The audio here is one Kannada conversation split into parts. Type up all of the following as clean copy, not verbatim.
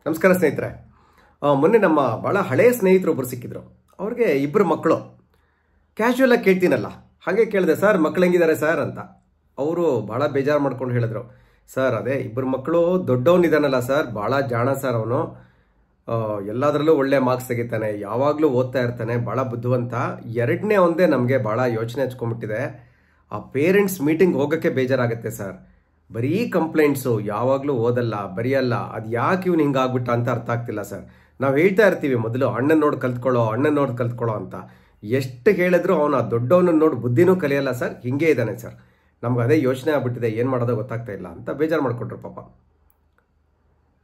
ನಮಸ್ಕಾರ ಸ್ನೇಹಿತರೆ. ಮೊನ್ನೆ ನಮ್ಮ ಭಾಳ ಹಳೆಯ ಸ್ನೇಹಿತರು ಒಬ್ಬರು ಸಿಕ್ಕಿದ್ರು. ಅವ್ರಿಗೆ ಇಬ್ಬರು ಮಕ್ಕಳು. ಕ್ಯಾಶುವಲ್ ಆಗಿ ಕೇಳ್ತೀನಲ್ಲ, ಹಾಗೆ ಕೇಳಿದೆ, ಸರ್ ಮಕ್ಳು ಹೆಂಗಿದ್ದಾರೆ ಸರ್ ಅಂತ. ಅವರು ಭಾಳ ಬೇಜಾರು ಮಾಡ್ಕೊಂಡು ಹೇಳಿದ್ರು, ಸರ್ ಅದೇ ಇಬ್ಬರು ಮಕ್ಕಳು, ದೊಡ್ಡವನಿದ್ದಾನಲ್ಲ ಸರ್, ಭಾಳ ಜಾಣ ಸರ್ ಅವನು, ಎಲ್ಲದರಲ್ಲೂ ಒಳ್ಳೆ ಮಾರ್ಕ್ಸ್ ತೆಗಿತಾನೆ, ಯಾವಾಗಲೂ ಓದ್ತಾ ಇರ್ತಾನೆ, ಭಾಳ ಬುದ್ಧಿವಂತ. ಎರಡನೇ ಒಂದೇ ನಮಗೆ ಭಾಳ ಯೋಚನೆ ಹಚ್ಕೊಂಡ್ಬಿಟ್ಟಿದೆ, ಆ ಪೇರೆಂಟ್ಸ್ ಮೀಟಿಂಗ್ ಹೋಗೋಕ್ಕೆ ಬೇಜಾರಾಗುತ್ತೆ ಸರ್. ಬರೀ ಕಂಪ್ಲೇಂಟ್ಸು, ಯಾವಾಗಲೂ ಓದಲ್ಲ, ಬರೆಯಲ್ಲ, ಅದು ಯಾಕೆ ಇವ್ನು ಹಿಂಗಾಗ್ಬಿಟ್ಟ ಅಂತ ಅರ್ಥ ಆಗ್ತಿಲ್ಲ ಸರ್. ನಾವು ಹೇಳ್ತಾ ಇರ್ತೀವಿ ಮೊದಲು ಅಣ್ಣನ ನೋಡಿ ಕಲ್ತ್ಕೊಳ್ಳೋ ಅಂತ. ಎಷ್ಟು ಹೇಳಿದ್ರು ಅವನು ಆ ದೊಡ್ಡವನನ್ನು ನೋಡಿ ಬುದ್ಧಿನೂ ಕಲಿಯಲ್ಲ ಸರ್, ಹಿಂಗೆ ಇದ್ದಾನೆ ಸರ್. ನಮ್ಗೆ ಅದೇ ಯೋಚನೆ ಆಗ್ಬಿಟ್ಟಿದೆ, ಏನು ಮಾಡೋದೋ ಗೊತ್ತಾಗ್ತಾ ಇಲ್ಲ ಅಂತ ಬೇಜಾರು ಮಾಡ್ಕೊಂಡ್ರು ಪಾಪ.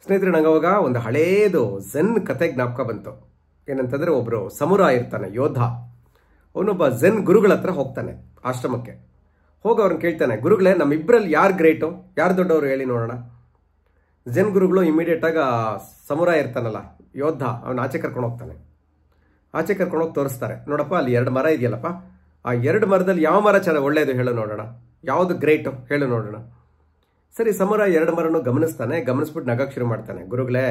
ಸ್ನೇಹಿತರೆ, ನಂಗೆ ಅವಾಗ ಒಂದು ಹಳೇದು ಝೆನ್ ಕತೆ ಜ್ಞಾಪಕ ಬಂತು. ಏನಂತಂದರೆ, ಒಬ್ಬರು ಸಮುರಾಯ್ ಇರ್ತಾನೆ, ಯೋಧ. ಅವನೊಬ್ಬ ಝೆನ್ ಗುರುಗಳ ಹತ್ರ ಹೋಗ್ತಾನೆ ಆಶ್ರಮಕ್ಕೆ. ಹೋಗಿ ಅವ್ರನ್ನ ಕೇಳ್ತಾನೆ, ಗುರುಗಳೇ ನಮ್ಮಿಬ್ಬರಲ್ಲಿ ಯಾರು ಗ್ರೇಟು, ಯಾರು ದೊಡ್ಡವರು ಹೇಳಿ ನೋಡೋಣ. ಝೆನ್ ಗುರುಗಳು ಇಮಿಡಿಯೇಟಾಗಿ ಸಮುರಾಯ್ ಇರ್ತಾನಲ್ಲ ಯೋಧ, ಅವನ ಆಚೆ ಕರ್ಕೊಂಡು ಹೋಗ್ತಾನೆ. ಆಚೆ ಕರ್ಕೊಂಡೋಗಿ ತೋರಿಸ್ತಾರೆ, ನೋಡಪ್ಪ ಅಲ್ಲಿ 2 ಮರ ಇದೆಯಲ್ಲಪ್ಪ, ಆ 2 ಮರದಲ್ಲಿ ಯಾವ ಮರ ಚೆನ್ನಾಗಿ ಒಳ್ಳೆಯದು ಹೇಳು ನೋಡೋಣ, ಯಾವುದು ಗ್ರೇಟು ಹೇಳು ನೋಡೋಣ. ಸರಿ, ಸಮುರಾಯ್ 2 ಮರನೂ ಗಮನಿಸ್ತಾನೆ. ಗಮನಿಸ್ಬಿಟ್ಟು ನಗಕ್ಕೆ ಶುರು ಮಾಡ್ತಾನೆ. ಗುರುಗಳೇ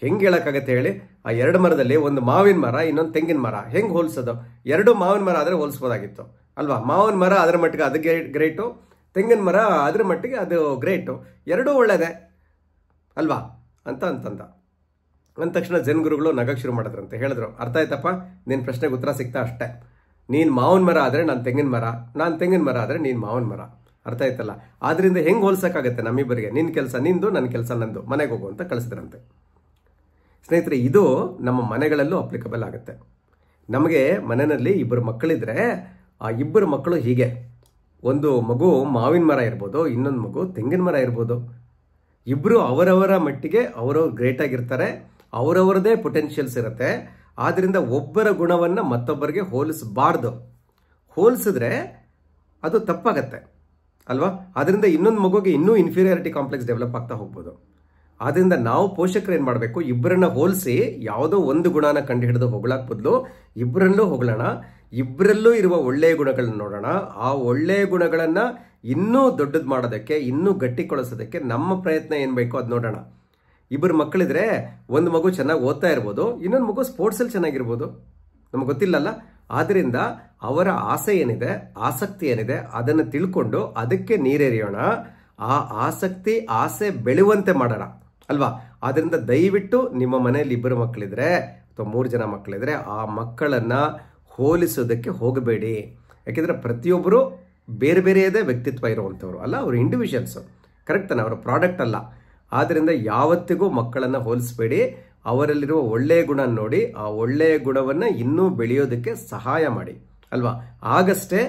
ಹೆಂಗೆ ಹೇಳೋಕ್ಕಾಗತ್ತೆ ಹೇಳಿ, ಆ 2 ಮರದಲ್ಲಿ ಒಂದು ಮಾವಿನ ಮರ, ಇನ್ನೊಂದು ತೆಂಗಿನ ಮರ, ಹೆಂಗೆ ಹೋಲಿಸೋದು? 2 ಮಾವಿನ ಮರ ಆದರೆ ಹೋಲಿಸ್ಬೋದಾಗಿತ್ತು ಅಲ್ವಾ? ಮಾವಿನ ಮರ ಅದರ ಮಟ್ಟಿಗೆ ಅದು ಗ್ರೇಟು, ತೆಂಗಿನ ಮರ ಅದ್ರ ಮಟ್ಟಿಗೆ ಅದು ಗ್ರೇಟು, ಎರಡೂ ಒಳ್ಳೆಯದೇ ಅಲ್ವಾ ಅಂತಂದ. ಅಂದ ತಕ್ಷಣ ಝೆನ್ ಗುರುಗಳು ನಗಕ್ಕೆ ಶುರು ಮಾಡಿದ್ರಂತೆ. ಹೇಳಿದ್ರು, ಅರ್ಥ ಆಯ್ತಪ್ಪ, ನಿನ್ನ ಪ್ರಶ್ನೆಗೆ ಉತ್ತರ ಸಿಗ್ತಾ ಅಷ್ಟೇ. ನೀನು ಮಾವಿನ ಮರ ಆದರೆ ನಾನು ತೆಂಗಿನ ಮರ, ನಾನು ತೆಂಗಿನ ಮರ ಆದರೆ ನೀನು ಮಾವಿನ ಮರ, ಅರ್ಥ ಆಯ್ತಲ್ಲ? ಆದ್ರಿಂದ ಹೆಂಗೆ ಹೋಲ್ಸೋಕ್ಕಾಗತ್ತೆ ನಮ್ಮಿಬ್ಬರಿಗೆ? ನಿನ್ನ ಕೆಲಸ ನಿಂದು, ನನ್ನ ಕೆಲಸ ನಂದು, ಮನೆಗೆ ಹೋಗು ಅಂತ ಕಳಿಸಿದ್ರಂತೆ. ಸ್ನೇಹಿತರೆ, ಇದು ನಮ್ಮ ಮನೆಗಳಲ್ಲೂ ಅಪ್ಲಿಕಬಲ್ ಆಗುತ್ತೆ. ನಮಗೆ ಮನೆಯಲ್ಲಿ 2 ಮಕ್ಕಳಿದ್ರೆ ಆ 2 ಮಕ್ಕಳು ಹೀಗೆ, ಒಂದು ಮಗು ಮಾವಿನ ಮರ ಇರ್ಬೋದು, ಇನ್ನೊಂದು ಮಗು ತೆಂಗಿನ ಮರ ಇರ್ಬೋದು. ಇಬ್ಬರು ಅವರವರ ಮಟ್ಟಿಗೆ ಅವರವ್ರು ಗ್ರೇಟ್ ಆಗಿರ್ತಾರೆ, ಅವರವರದೇ ಪೊಟೆನ್ಷಿಯಲ್ಸ್ ಇರುತ್ತೆ. ಆದ್ದರಿಂದ ಒಬ್ಬರ ಗುಣವನ್ನು ಮತ್ತೊಬ್ಬರಿಗೆ ಹೋಲಿಸಬಾರ್ದು. ಹೋಲಿಸಿದ್ರೆ ಅದು ತಪ್ಪಾಗತ್ತೆ ಅಲ್ವಾ? ಅದರಿಂದ ಇನ್ನೊಂದು ಮಗುಗೆ ಇನ್ನೂ ಇನ್ಫೀರಿಯಾರಿಟಿ ಕಾಂಪ್ಲೆಕ್ಸ್ ಡೆವಲಪ್ ಆಗ್ತಾ ಹೋಗ್ಬೋದು. ಆದ್ದರಿಂದ ನಾವು ಪೋಷಕರು ಏನು ಮಾಡಬೇಕು, ಇಬ್ಬರನ್ನ ಹೋಲಿಸಿ ಯಾವುದೋ ಒಂದು ಗುಣನ ಕಂಡು ಹಿಡಿದು ಹೊಗಳಕ್ಕೆ ಬದಲು ಇಬ್ಬರಲ್ಲೂ ಹೊಗಳೋಣ, ಇಬ್ಬರಲ್ಲೂ ಇರುವ ಒಳ್ಳೆಯ ಗುಣಗಳನ್ನ ನೋಡೋಣ. ಆ ಒಳ್ಳೆಯ ಗುಣಗಳನ್ನು ಇನ್ನೂ ದೊಡ್ಡದು ಮಾಡೋದಕ್ಕೆ, ಇನ್ನೂ ಗಟ್ಟಿಗೊಳಿಸೋದಕ್ಕೆ ನಮ್ಮ ಪ್ರಯತ್ನ ಏನು ಬೇಕೋ ಅದು ನೋಡೋಣ. 2 ಮಕ್ಕಳಿದ್ರೆ ಒಂದು ಮಗು ಚೆನ್ನಾಗಿ ಓದ್ತಾ ಇರ್ಬೋದು, ಇನ್ನೊಂದು ಮಗು ಸ್ಪೋರ್ಟ್ಸಲ್ಲಿ ಚೆನ್ನಾಗಿರ್ಬೋದು, ನಮಗೆ ಗೊತ್ತಿಲ್ಲಲ್ಲ. ಆದ್ದರಿಂದ ಅವರ ಆಸೆ ಏನಿದೆ, ಆಸಕ್ತಿ ಏನಿದೆ, ಅದನ್ನು ತಿಳ್ಕೊಂಡು ಅದಕ್ಕೆ ನೀರೆರೆಯೋಣ. ಆ ಆಸೆ ಬೆಳೆಯುವಂತೆ ಮಾಡೋಣ ಅಲ್ವಾ? ಆದ್ದರಿಂದ ದಯವಿಟ್ಟು ನಿಮ್ಮ ಮನೆಯಲ್ಲಿ 2 ಮಕ್ಕಳಿದ್ರೆ ಅಥವಾ 3 ಜನ ಮಕ್ಕಳಿದ್ರೆ ಆ ಮಕ್ಕಳನ್ನು ಹೋಲಿಸೋದಕ್ಕೆ ಹೋಗಬೇಡಿ. ಯಾಕೆಂದರೆ ಪ್ರತಿಯೊಬ್ಬರು ಬೇರೆ ಬೇರೆಯದೇ ವ್ಯಕ್ತಿತ್ವ ಇರುವಂಥವ್ರು ಅಲ್ಲ, ಅವರು ಇಂಡಿವಿಜುವಲ್ಸು, ಕರೆಕ್ಟ್ ತಾನೆ? ಅವರ ಪ್ರಾಡಕ್ಟ್ ಅಲ್ಲ. ಆದ್ದರಿಂದ ಯಾವತ್ತಿಗೂ ಮಕ್ಕಳನ್ನು ಹೋಲಿಸಬೇಡಿ. ಅವರಲ್ಲಿರುವ ಒಳ್ಳೆಯ ಗುಣ ನೋಡಿ, ಆ ಒಳ್ಳೆಯ ಗುಣವನ್ನು ಇನ್ನೂ ಬೆಳೆಯೋದಕ್ಕೆ ಸಹಾಯ ಮಾಡಿ ಅಲ್ವಾ? ಆಗಷ್ಟೇ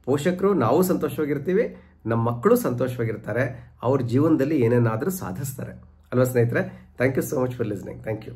ಪೋಷಕರು ನಾವು ಸಂತೋಷವಾಗಿರ್ತೀವಿ, ನಮ್ಮ ಮಕ್ಕಳು ಸಂತೋಷವಾಗಿರ್ತಾರೆ, ಅವ್ರ ಜೀವನದಲ್ಲಿ ಏನೇನಾದರೂ ಸಾಧಿಸ್ತಾರೆ ಅಲ್ವಾ ಸ್ನೇಹಿತರೆ? Thank you so much for listening. Thank you.